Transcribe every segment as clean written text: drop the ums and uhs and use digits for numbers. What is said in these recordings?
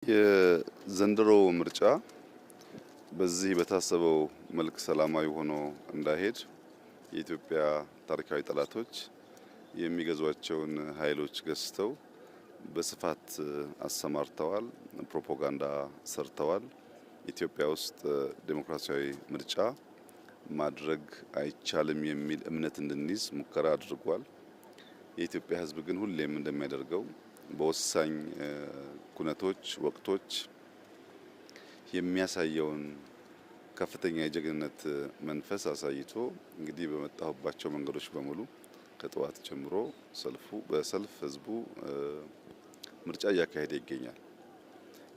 የዘንድሮ ምርጫ በዚህ በታሰበው መልክ ሰላማዊ ሆኖ እንዳይሄድ የኢትዮጵያ ታሪካዊ ጠላቶች የሚገዟቸውን ኃይሎች ገዝተው በስፋት አሰማርተዋል፣ ፕሮፓጋንዳ ሰርተዋል። ኢትዮጵያ ውስጥ ዴሞክራሲያዊ ምርጫ ማድረግ አይቻልም የሚል እምነት እንድንይዝ ሙከራ አድርጓል። የኢትዮጵያ ሕዝብ ግን ሁሌም እንደሚያደርገው በወሳኝ ኩነቶች ወቅቶች የሚያሳየውን ከፍተኛ የጀግንነት መንፈስ አሳይቶ እንግዲህ በመጣሁባቸው መንገዶች በሙሉ ከጠዋት ጀምሮ በሰልፍ ህዝቡ ምርጫ እያካሄደ ይገኛል።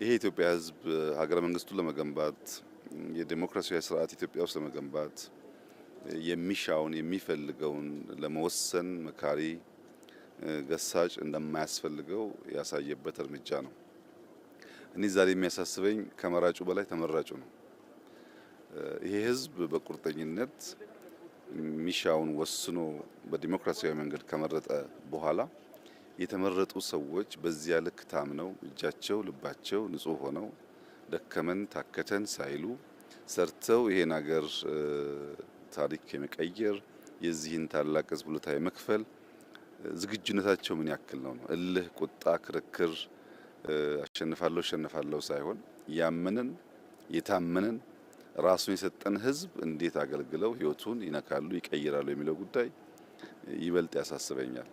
ይሄ የኢትዮጵያ ሕዝብ ሀገረ መንግስቱን ለመገንባት የዲሞክራሲያዊ ስርዓት ኢትዮጵያ ውስጥ ለመገንባት የሚሻውን የሚፈልገውን ለመወሰን መካሪ ገሳጭ እንደማያስፈልገው ያሳየበት እርምጃ ነው። እኔ ዛሬ የሚያሳስበኝ ከመራጩ በላይ ተመራጩ ነው። ይሄ ህዝብ በቁርጠኝነት ሚሻውን ወስኖ በዲሞክራሲያዊ መንገድ ከመረጠ በኋላ የተመረጡ ሰዎች በዚያ ልክ ታምነው እጃቸው ልባቸው ንጹህ ሆነው ደከመን ታከተን ሳይሉ ሰርተው ይሄን ሀገር ታሪክ የመቀየር የዚህን ታላቅ ህዝብ ውለታ የመክፈል ዝግጁነታቸው ምን ያክል ነው? እልህ፣ ቁጣ፣ ክርክር አሸንፋለሁ ሳይሆን ያመንን የታመንን ራሱን የሰጠን ህዝብ እንዴት አገልግለው ህይወቱን ይነካሉ ይቀይራሉ የሚለው ጉዳይ ይበልጥ ያሳስበኛል።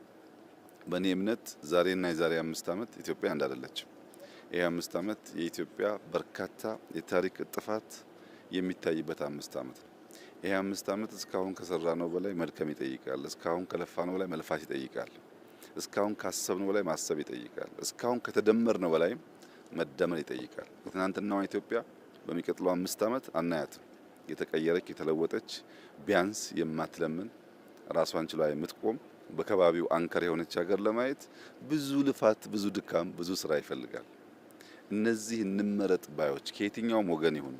በእኔ እምነት ዛሬና የዛሬ 5 ዓመት ኢትዮጵያ አንድ አይደለችም። ይሄ 5 ዓመት የኢትዮጵያ በርካታ የታሪክ ጥፋት የሚታይበት 5 ዓመት ነው። ይሄ 5 ዓመት እስካሁን ከሰራነው በላይ መድከም ይጠይቃል። እስካሁን ከለፋነው በላይ መልፋት ይጠይቃል። እስካሁን ካሰብነው በላይ ማሰብ ይጠይቃል። እስካሁን ከተደመርነው በላይ መደመር ይጠይቃል። የትናንትናዋ ኢትዮጵያ በሚቀጥለው 5 ዓመት አናያትም። የተቀየረች የተለወጠች ቢያንስ የማትለምን ራሷን ችላ የምትቆም በከባቢው አንከር የሆነች ሀገር ለማየት ብዙ ልፋት፣ ብዙ ድካም፣ ብዙ ስራ ይፈልጋል። እነዚህ እንመረጥ ባዮች ከየትኛውም ወገን ይሁኑ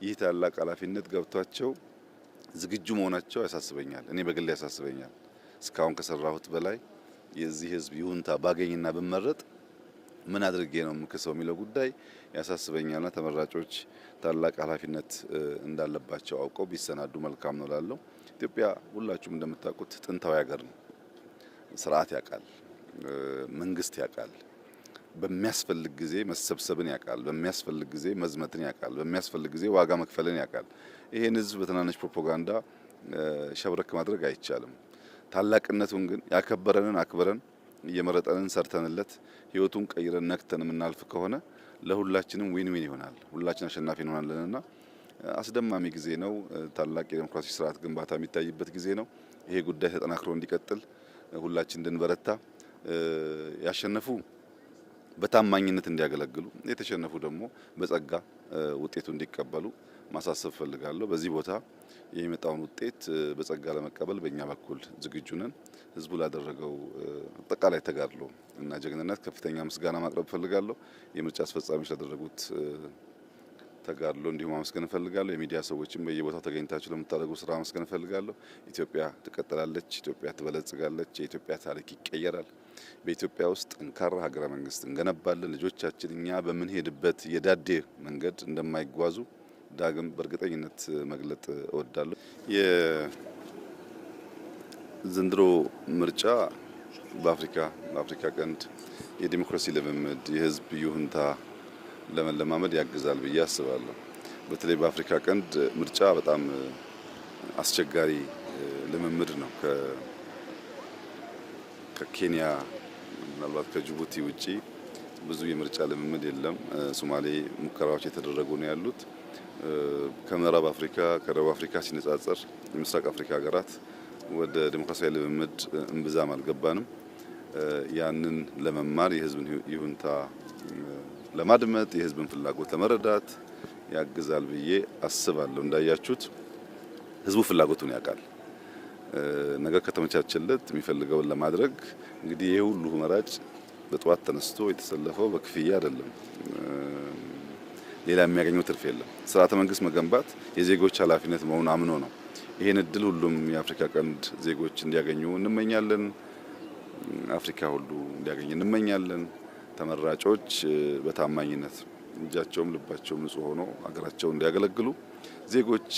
ይህ ታላቅ ኃላፊነት ገብቷቸው ዝግጁ መሆናቸው ያሳስበኛል። እኔ በግል ያሳስበኛል። እስካሁን ከሰራሁት በላይ የዚህ ህዝብ ይሁንታ ባገኝና ብመረጥ ምን አድርጌ ነው የምከሰው የሚለው ጉዳይ ያሳስበኛልና ተመራጮች ታላቅ ኃላፊነት እንዳለባቸው አውቀው ቢሰናዱ መልካም ነው ላለው። ኢትዮጵያ ሁላችሁም እንደምታውቁት ጥንታዊ ሀገር ነው። ስርዓት ያውቃል፣ መንግስት ያውቃል። በሚያስፈልግ ጊዜ መሰብሰብን ያውቃል። በሚያስፈልግ ጊዜ መዝመትን ያውቃል። በሚያስፈልግ ጊዜ ዋጋ መክፈልን ያውቃል። ይሄን ህዝብ በትናንሽ ፕሮፓጋንዳ ሸብረክ ማድረግ አይቻልም። ታላቅነቱን ግን ያከበረንን አክብረን እየመረጠንን ሰርተንለት ህይወቱን ቀይረን ነክተን የምናልፍ ከሆነ ለሁላችንም ዊን ዊን ይሆናል። ሁላችን አሸናፊ እንሆናለንና አስደማሚ ጊዜ ነው። ታላቅ የዲሞክራሲ ስርዓት ግንባታ የሚታይበት ጊዜ ነው። ይሄ ጉዳይ ተጠናክሮ እንዲቀጥል ሁላችን እንድንበረታ ያሸነፉ በታማኝነት እንዲያገለግሉ የተሸነፉ ደግሞ በጸጋ ውጤቱ እንዲቀበሉ ማሳሰብ ፈልጋለሁ። በዚህ ቦታ የሚመጣውን ውጤት በጸጋ ለመቀበል በእኛ በኩል ዝግጁ ነን። ህዝቡ ላደረገው አጠቃላይ ተጋድሎ እና ጀግንነት ከፍተኛ ምስጋና ማቅረብ ፈልጋለሁ። የምርጫ አስፈጻሚዎች ላደረጉት ተጋድሎ እንዲሁም ማመስገን ፈልጋለሁ። የሚዲያ ሰዎችም በየቦታው ተገኝታችሁ ለምታደርጉ ስራ ማመስገን ፈልጋለሁ። ኢትዮጵያ ትቀጥላለች። ኢትዮጵያ ትበለጽጋለች። የኢትዮጵያ ታሪክ ይቀየራል። በኢትዮጵያ ውስጥ ጠንካራ ሀገረ መንግስት እንገነባለን። ልጆቻችን እኛ በምንሄድበት የዳዴ መንገድ እንደማይጓዙ ዳግም በእርግጠኝነት መግለጥ እወዳለሁ። የዘንድሮ ምርጫ በአፍሪካ ቀንድ የዲሞክራሲ ልምምድ የህዝብ ይሁንታ ለመለማመድ ያግዛል ብዬ አስባለሁ። በተለይ በአፍሪካ ቀንድ ምርጫ በጣም አስቸጋሪ ልምምድ ነው። ከኬንያ ምናልባት ከጅቡቲ ውጪ ብዙ የምርጫ ልምምድ የለም። ሶማሌ ሙከራዎች የተደረጉ ነው ያሉት። ከምዕራብ አፍሪካ ከደቡብ አፍሪካ ሲነጻጸር የምስራቅ አፍሪካ ሀገራት ወደ ዲሞክራሲያዊ ልምምድ እምብዛም አልገባንም። ያንን ለመማር የህዝብን ይሁንታ ለማድመጥ የህዝብን ፍላጎት ለመረዳት ያግዛል ብዬ አስባለሁ። እንዳያችሁት ህዝቡ ፍላጎቱን ያውቃል። ነገር ከተመቻቸለት የሚፈልገውን ለማድረግ እንግዲህ ይሄ ሁሉ መራጭ በጠዋት ተነስቶ የተሰለፈው በክፍያ አይደለም። ሌላ የሚያገኘው ትርፍ የለም። ስርዓተ መንግስት መገንባት የዜጎች ኃላፊነት መሆኑን አምኖ ነው። ይሄን እድል ሁሉም የአፍሪካ ቀንድ ዜጎች እንዲያገኙ እንመኛለን። አፍሪካ ሁሉ እንዲያገኝ እንመኛለን። ተመራጮች በታማኝነት እጃቸውም ልባቸውም ንጹህ ሆኖ ሀገራቸውን እንዲያገለግሉ ዜጎች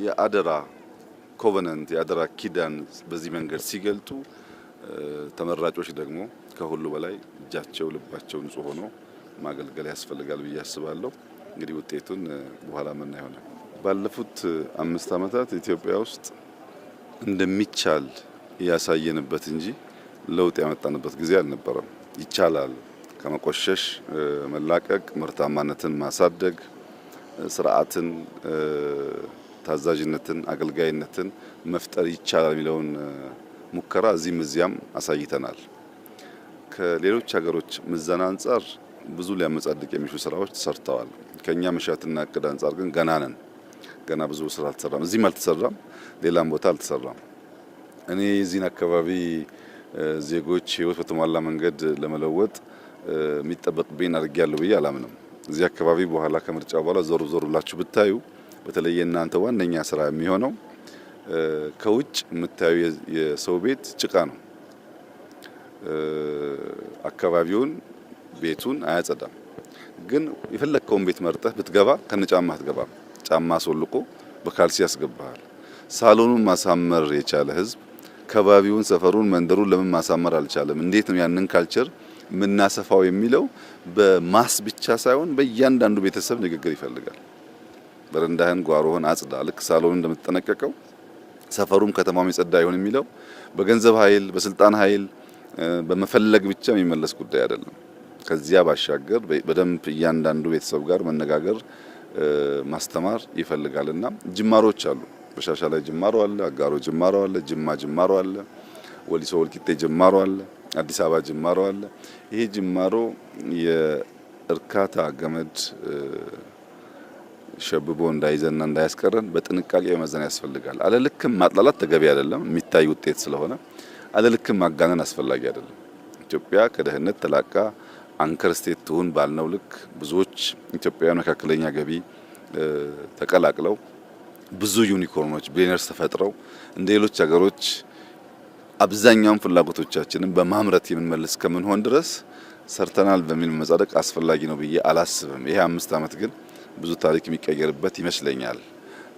የአደራ ኮቨነንት የአደራ ኪዳን በዚህ መንገድ ሲገልጡ ተመራጮች ደግሞ ከሁሉ በላይ እጃቸው ልባቸው ንጹህ ሆኖ ማገልገል ያስፈልጋል ብዬ አስባለሁ። እንግዲህ ውጤቱን በኋላ ምን ይሆናል። ባለፉት 5 ዓመታት ኢትዮጵያ ውስጥ እንደሚቻል ያሳየንበት እንጂ ለውጥ ያመጣንበት ጊዜ አልነበረም። ይቻላል፣ ከመቆሸሽ መላቀቅ፣ ምርታማነትን ማሳደግ፣ ስርዓትን፣ ታዛዥነትን፣ አገልጋይነትን መፍጠር ይቻላል የሚለውን ሙከራ እዚህም እዚያም አሳይተናል። ከሌሎች ሀገሮች ምዘና አንጻር ብዙ ሊያመጻድቅ የሚሹ ስራዎች ተሰርተዋል። ከኛ መሻትና እቅድ አንጻር ግን ገና ነን። ገና ብዙ ስራ አልተሰራም። እዚህም አልተሰራም፣ ሌላም ቦታ አልተሰራም። እኔ እዚህን አካባቢ ዜጎች ህይወት በተሟላ መንገድ ለመለወጥ የሚጠበቅብኝ አድርጌያለሁ ብዬ አላምንም። እዚህ አካባቢ በኋላ ከምርጫው በኋላ ዞር ዞር ብላችሁ ብታዩ በተለይ እናንተ ዋነኛ ስራ የሚሆነው ከውጭ የምታዩ የሰው ቤት ጭቃ ነው። አካባቢውን ቤቱን አያጸዳም። ግን የፈለከውን ቤት መርጠህ ብትገባ ከነጫማ አትገባም። ጫማ አስወልቆ በካልሲ ያስገባሃል። ሳሎኑን ማሳመር የቻለ ህዝብ ከባቢውን፣ ሰፈሩን፣ መንደሩን ለምን ማሳመር አልቻለም? እንዴት ነው ያንን ካልቸር ምናሰፋው የሚለው በማስ ብቻ ሳይሆን በእያንዳንዱ ቤተሰብ ንግግር ይፈልጋል። በረንዳህን ጓሮህን አጽዳ፣ ልክ ሳሎኑን እንደምትጠነቀቀው ሰፈሩም ከተማውም የጸዳ ይሁን የሚለው በገንዘብ ኃይል በስልጣን ኃይል በመፈለግ ብቻ የሚመለስ ጉዳይ አይደለም። ከዚያ ባሻገር በደንብ እያንዳንዱ ቤተሰብ ጋር መነጋገር ማስተማር ይፈልጋልና ጅማሮች አሉ። በሻሻ ላይ ጅማሮ አለ፣ አጋሮ ጅማሮ አለ፣ ጅማ ጅማሮ አለ፣ ወሊሶ ወልቂጤ ጅማሮ አለ፣ አዲስ አበባ ጅማሮ አለ። ይሄ ጅማሮ የእርካታ ገመድ ሸብቦ እንዳይዘና እንዳያስቀረን በጥንቃቄ መዘን ያስፈልጋል። አለልክም ማጥላላት ተገቢ አይደለም፣ የሚታይ ውጤት ስለሆነ አለልክም ማጋነን አስፈላጊ አይደለም። ኢትዮጵያ ከድህነት ተላቃ አንከር ስቴት ትሁን ባልነው ልክ ብዙዎች ኢትዮጵያውያን መካከለኛ ገቢ ተቀላቅለው ብዙ ዩኒኮርኖች ቢሊነርስ ተፈጥረው እንደ ሌሎች ሀገሮች አብዛኛውን ፍላጎቶቻችንን በማምረት የምንመልስ ከምንሆን ድረስ ሰርተናል በሚል መጻደቅ አስፈላጊ ነው ብዬ አላስብም። ይሄ 5 ዓመት ግን ብዙ ታሪክ የሚቀየርበት ይመስለኛል።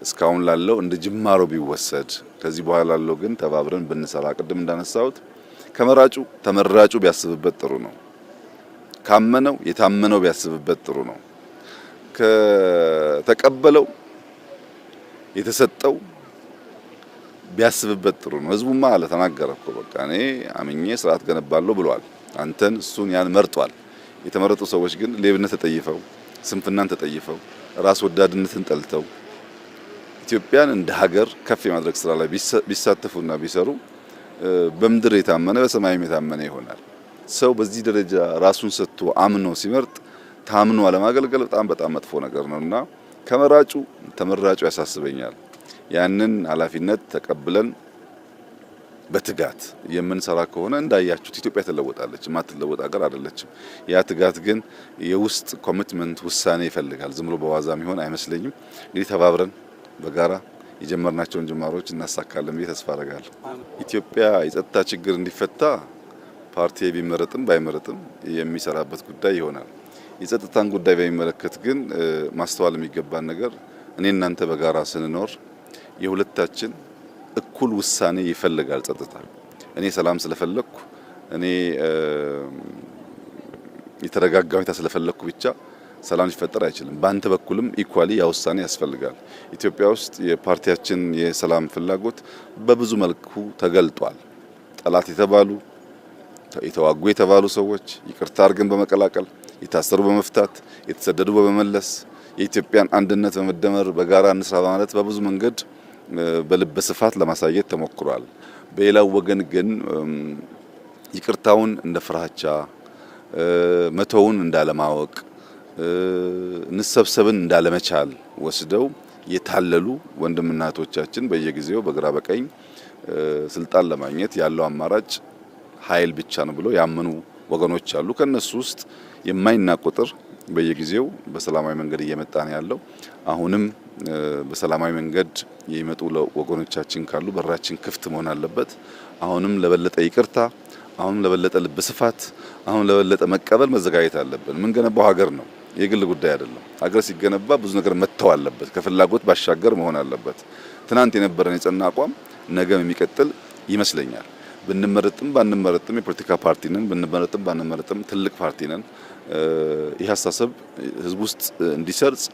እስካሁን ላለው እንደ ጅማሮ ቢወሰድ፣ ከዚህ በኋላ ላለው ግን ተባብረን ብንሰራ፣ ቅድም እንዳነሳሁት ከመራጩ ተመራጩ ቢያስብበት ጥሩ ነው። ካመነው የታመነው ቢያስብበት ጥሩ ነው። ከተቀበለው የተሰጠው ቢያስብበት ጥሩ ነው። ህዝቡማ አለ ተናገረ እኮ በቃ እኔ አምኜ ስርዓት ገነባለሁ ብሏል። አንተን እሱን ያን መርጧል። የተመረጡ ሰዎች ግን ሌብነት ተጠይፈው፣ ስንፍናን ተጠይፈው፣ ራስ ወዳድነትን ጠልተው ኢትዮጵያን እንደ ሀገር ከፍ የማድረግ ስራ ላይ ቢሳተፉና ቢሰሩ በምድር የታመነ በሰማይም የታመነ ይሆናል። ሰው በዚህ ደረጃ ራሱን ሰጥቶ አምኖ ሲመርጥ ታምኖ አለማገልገል በጣም መጥፎ ነገር ነውና ከመራጩ ተመራጩ ያሳስበኛል። ያንን ኃላፊነት ተቀብለን በትጋት የምንሰራ ከሆነ እንዳያችሁት ኢትዮጵያ ትለወጣለች። ማትለወጥ ሀገር አይደለችም። ያ ትጋት ግን የውስጥ ኮሚትመንት ውሳኔ ይፈልጋል። ዝም ብሎ በዋዛ የሚሆን አይመስለኝም። እንግዲህ ተባብረን በጋራ የጀመርናቸውን ጅማሮች እናሳካለን ብዬ ተስፋ አደርጋለሁ። ኢትዮጵያ የጸጥታ ችግር እንዲፈታ ፓርቲ ቢመረጥም ባይመረጥም የሚሰራበት ጉዳይ ይሆናል። የጸጥታን ጉዳይ በሚመለከት ግን ማስተዋል የሚገባን ነገር እኔ እናንተ በጋራ ስንኖር የሁለታችን እኩል ውሳኔ ይፈልጋል። ጸጥታ እኔ ሰላም ስለፈለኩ እኔ የተረጋጋ ሁኔታ ስለፈለኩ ብቻ ሰላም ሊፈጠር አይችልም። በአንተ በኩልም ኢኳሊ ያ ውሳኔ ያስፈልጋል። ኢትዮጵያ ውስጥ የፓርቲያችን የሰላም ፍላጎት በብዙ መልኩ ተገልጧል። ጠላት የተባሉ የተዋጉ የተባሉ ሰዎች ይቅርታ አድርገን በመቀላቀል የታሰሩ በመፍታት የተሰደዱ በመመለስ የኢትዮጵያን አንድነት በመደመር በጋራ እንስራ በማለት በብዙ መንገድ በልበ ስፋት ለማሳየት ተሞክሯል። በሌላው ወገን ግን ይቅርታውን እንደ ፍራቻ መተውን እንዳለማወቅ እንሰብሰብን እንዳለመቻል ወስደው የታለሉ ወንድምና እህቶቻችን በየጊዜው በግራ በቀኝ ስልጣን ለማግኘት ያለው አማራጭ ኃይል ብቻ ነው ብሎ ያመኑ ወገኖች አሉ። ከነሱ ውስጥ የማይናቅ ቁጥር በየጊዜው በሰላማዊ መንገድ እየመጣ ነው ያለው። አሁንም በሰላማዊ መንገድ የሚመጡ ወገኖቻችን ካሉ በራችን ክፍት መሆን አለበት። አሁንም ለበለጠ ይቅርታ፣ አሁን ለበለጠ ልብ ስፋት፣ አሁን ለበለጠ መቀበል መዘጋጀት አለብን። ምን ገነባው ሀገር ነው፣ የግል ጉዳይ አይደለም። ሀገር ሲገነባ ብዙ ነገር መተው አለበት፣ ከፍላጎት ባሻገር መሆን አለበት። ትናንት የነበረን የጸና አቋም ነገም የሚቀጥል ይመስለኛል። ብንመረጥም ባንመረጥም የፖለቲካ ፓርቲ ነን። ብንመረጥም ባንመረጥም ትልቅ ፓርቲ ነን። ይህ አስተሳሰብ ህዝብ ውስጥ እንዲሰርጽ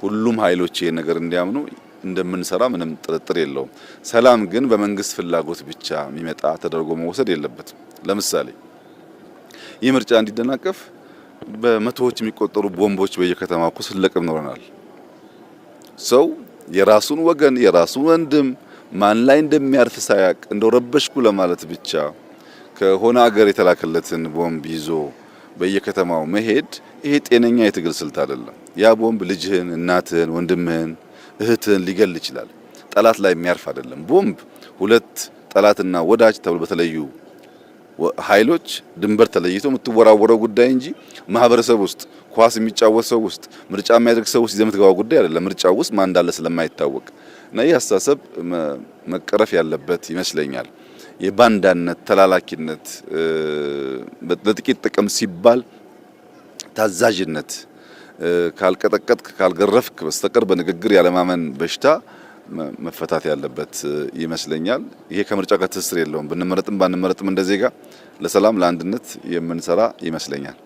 ሁሉም ኃይሎች ይሄን ነገር እንዲያምኑ እንደምንሰራ ምንም ጥርጥር የለውም። ሰላም ግን በመንግስት ፍላጎት ብቻ የሚመጣ ተደርጎ መወሰድ የለበትም። ለምሳሌ ይህ ምርጫ እንዲደናቀፍ በመቶዎች የሚቆጠሩ ቦምቦች በየከተማው እኮ ስለቅም ኖረናል። ሰው የራሱን ወገን የራሱን ወንድም ማን ላይ እንደሚያርፍ ሳያቅ እንደው ረበሽኩ ለማለት ብቻ ከሆነ ሀገር የተላከለትን ቦምብ ይዞ በየከተማው መሄድ ይሄ ጤነኛ የትግል ስልት አይደለም። ያ ቦምብ ልጅህን፣ እናትህን፣ ወንድምህን፣ እህትህን ሊገል ይችላል። ጠላት ላይ የሚያርፍ አይደለም። ቦምብ ሁለት ጠላትና ወዳጅ ተብሎ በተለዩ ኃይሎች ድንበር ተለይቶ የምትወራወረው ጉዳይ እንጂ ማህበረሰብ ውስጥ ኳስ የሚጫወት ሰው ውስጥ ምርጫ የሚያደርግ ሰው ውስጥ የምትገባው ጉዳይ አይደለም። ምርጫ ውስጥ ማን እንዳለ ስለማይታወቅ እና ይህ አስተሳሰብ መቀረፍ ያለበት ይመስለኛል። የባንዳነት ተላላኪነት፣ ለጥቂት ጥቅም ሲባል ታዛዥነት፣ ካልቀጠቀጥክ ካልገረፍክ በስተቀር በንግግር ያለማመን በሽታ መፈታት ያለበት ይመስለኛል። ይሄ ከምርጫ ጋር ትስስር የለውም። ብንመረጥም ባንመረጥም እንደ ዜጋ ለሰላም ለአንድነት የምንሰራ ይመስለኛል።